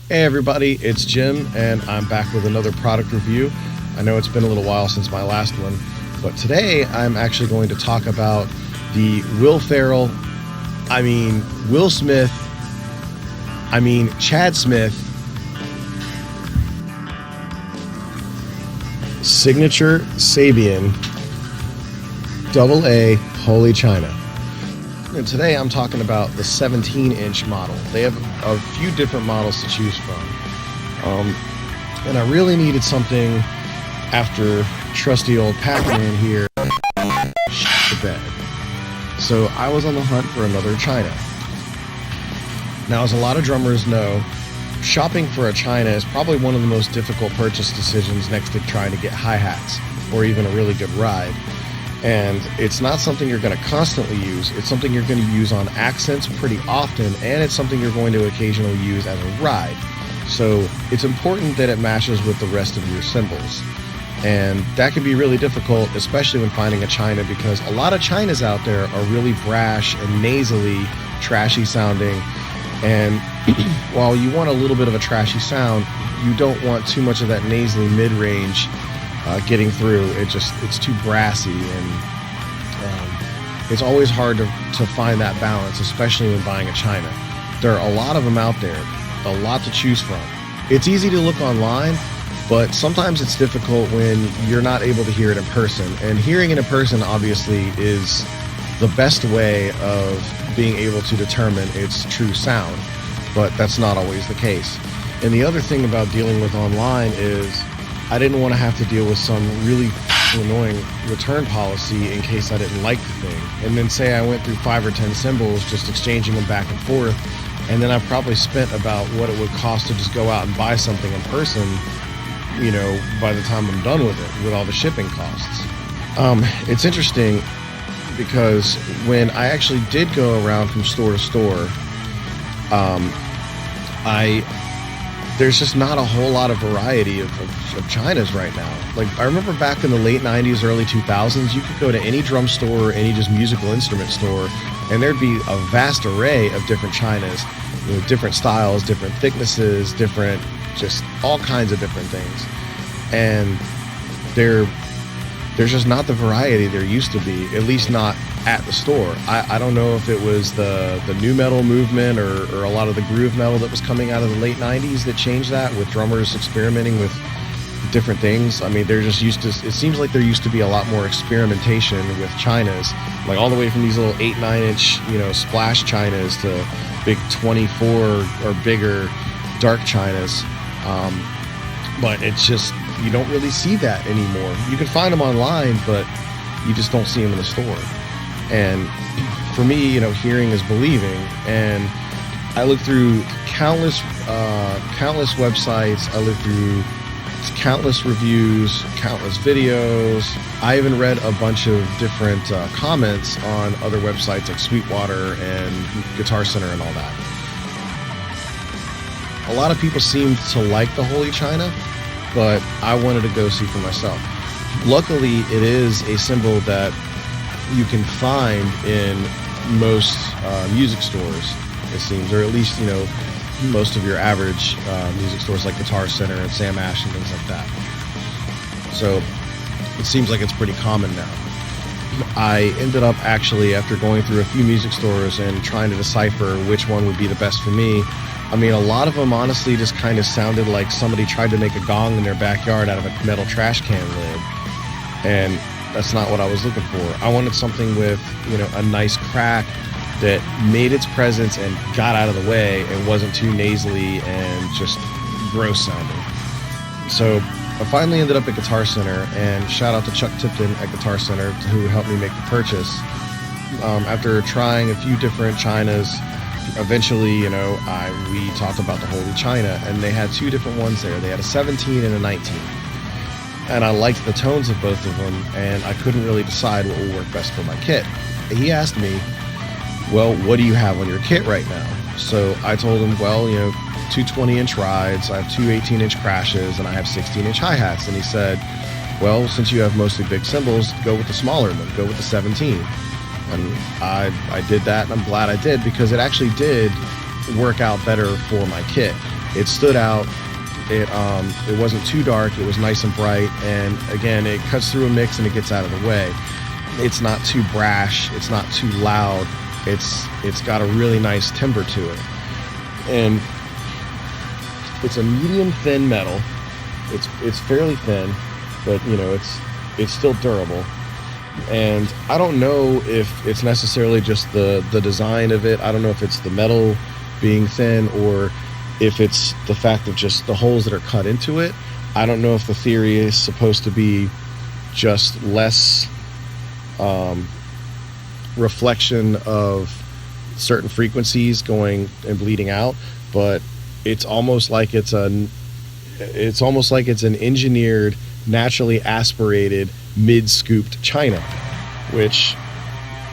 Hey everybody, it's Jim and I'm back with another product review. I know it's been a little while since my last one, but today I'm actually going to talk about the Will Chad Smith signature Sabian AA Holy China. And today I'm talking about the 17-inch model. They have a few different models to choose from. And I really needed something after trusty old Pac-Man here shit the bed. So I was on the hunt for another China. Now, as a lot of drummers know, shopping for a China is probably one of the most difficult purchase decisions next to trying to get hi-hats or even a really good ride. And it's not something you're going to constantly use. It's something you're going to use on accents pretty often, and it's something you're going to occasionally use as a ride. So it's important that it matches with the rest of your cymbals. And that can be really difficult, especially when finding a China, because a lot of Chinas out there are really brash and nasally, trashy sounding. And while you want a little bit of a trashy sound, you don't want too much of that nasally mid-range getting through. It's too brassy, and it's always hard to find that balance, especially when buying a China. There are a lot of them out there, a lot to choose from. It's easy to look online, but sometimes it's difficult when you're not able to hear it in person. And hearing it in person obviously is the best way of being able to determine its true sound, but that's not always the case. And the other thing about dealing with online is I didn't want to have to deal with some really annoying return policy in case I didn't like the thing. And then say I went through 5 or 10 cymbals just exchanging them back and forth, and then I probably spent about what it would cost to just go out and buy something in person, you know, by the time I'm done with it, with all the shipping costs. It's interesting because when I actually did go around from store to store, there's just not a whole lot of variety of Chinas right now. Like, I remember back in the late 90s, early 2000s, you could go to any drum store or any just musical instrument store, and there'd be a vast array of different Chinas, you know, different styles, different thicknesses, different, just all kinds of different things. And there's just not the variety there used to be, at least not at the store. I don't know if it was the new metal movement or a lot of the groove metal that was coming out of the late 90s that changed that, with drummers experimenting with different things. I mean, they're just used to, it seems like there used to be a lot more experimentation with Chinas, like all the way from these little 8-9 inch, you know, splash Chinas to big 24 or bigger dark Chinas. But it's just, you don't really see that anymore. You can find them online, but you just don't see them in the store. And for me, you know, hearing is believing. And I looked through countless websites. I looked through countless reviews, countless videos. I even read a bunch of different comments on other websites like Sweetwater and Guitar Center and all that. A lot of people seemed to like the Holy China, but I wanted to go see for myself. Luckily, it is a cymbal that you can find in most music stores, it seems, or at least, you know, most of your average music stores like Guitar Center and Sam Ash and things like that. So it seems like it's pretty common now. I ended up actually, after going through a few music stores and trying to decipher which one would be the best for me, I mean, a lot of them honestly just kind of sounded like somebody tried to make a gong in their backyard out of a metal trash can lid. And that's not what I was looking for. I wanted something with, you know, a nice crack that made its presence and got out of the way and wasn't too nasally and just gross sounding. So I finally ended up at Guitar Center, and shout out to Chuck Tipton at Guitar Center who helped me make the purchase. After trying a few different Chinas, eventually, you know, we talked about the Holy China, and they had 2 different ones there. They had a 17 and a 19. And I liked the tones of both of them, and I couldn't really decide what would work best for my kit. He asked me, well, what do you have on your kit right now? So I told him, well, you know, 2 20-inch rides, I have 2 18-inch crashes, and I have 16-inch hi-hats. And he said, well, since you have mostly big cymbals, go with the smaller one, go with the 17. And I did that, and I'm glad I did, because it actually did work out better for my kit. It stood out. It wasn't too dark. It was nice and bright, and again, it cuts through a mix and it gets out of the way. It's not too brash. It's not too loud. It's got a really nice timbre to it, and it's a medium thin metal. It's fairly thin, but you know it's still durable. And I don't know if it's necessarily just the design of it. I don't know if it's the metal being thin or if it's the fact of just the holes that are cut into it. I don't know if the theory is supposed to be just less reflection of certain frequencies going and bleeding out, but it's almost like it's an engineered, naturally aspirated, mid-scooped china, which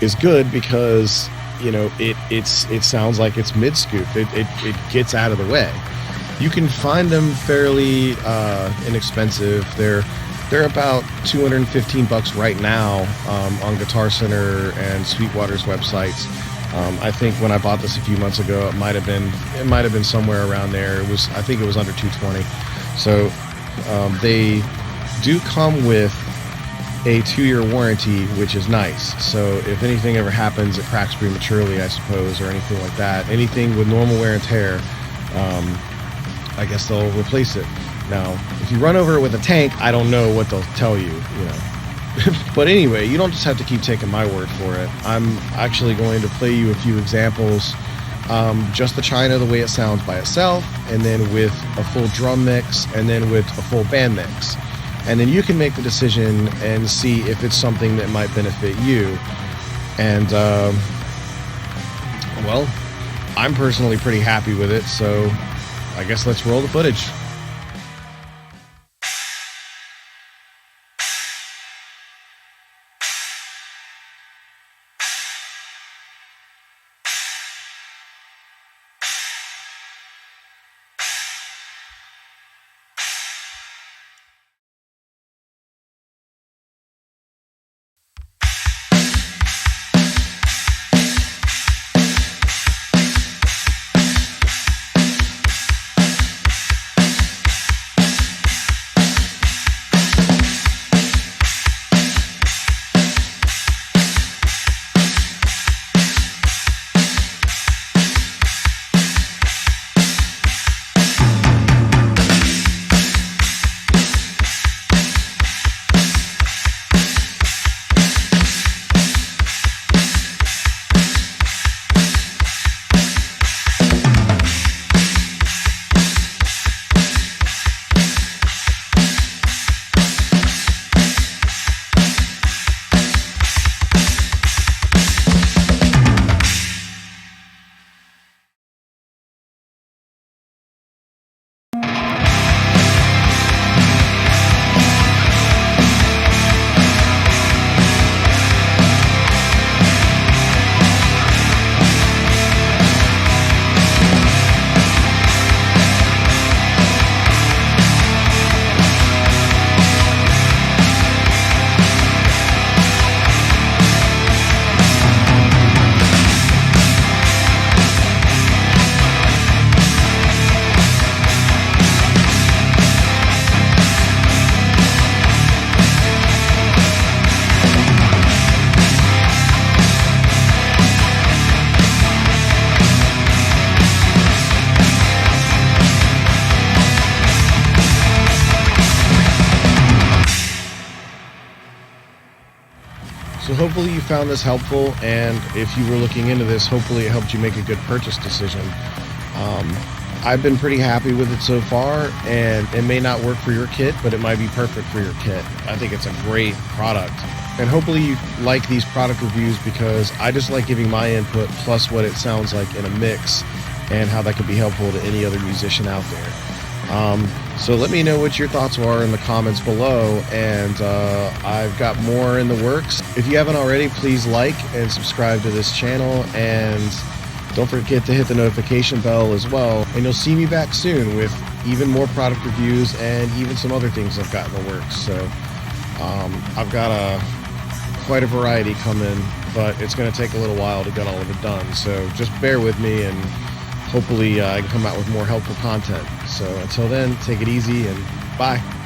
is good because you know it sounds like it's mid-scooped. It gets out of the way. You can find them fairly inexpensive. They're about $215 right now on Guitar Center and Sweetwater's websites. I think when I bought this a few months ago, it might have been somewhere around there. I think it was under $220. So they do come with a 2-year warranty, which is nice. So if anything ever happens, it cracks prematurely, I suppose, or anything like that, anything with normal wear and tear, I guess they'll replace it. Now, if you run over it with a tank, I don't know what they'll tell you, you know. But anyway, you don't just have to keep taking my word for it. I'm actually going to play you a few examples, just the china the way it sounds by itself, and then with a full drum mix, and then with a full band mix. And then you can make the decision and see if it's something that might benefit you. And, well, I'm personally pretty happy with it, so I guess let's roll the footage. So hopefully you found this helpful, and if you were looking into this, hopefully it helped you make a good purchase decision. I've been pretty happy with it so far, and it may not work for your kit, but it might be perfect for your kit. I think it's a great product. And hopefully you like these product reviews, because I just like giving my input plus what it sounds like in a mix and how that could be helpful to any other musician out there. So let me know what your thoughts are in the comments below, and I've got more in the works. If you haven't already, please like and subscribe to this channel, and don't forget to hit the notification bell as well, and you'll see me back soon with even more product reviews and even some other things I've got in the works. So I've got quite a variety coming, but it's going to take a little while to get all of it done, so just bear with me and hopefully I can come out with more helpful content. So until then, take it easy and bye.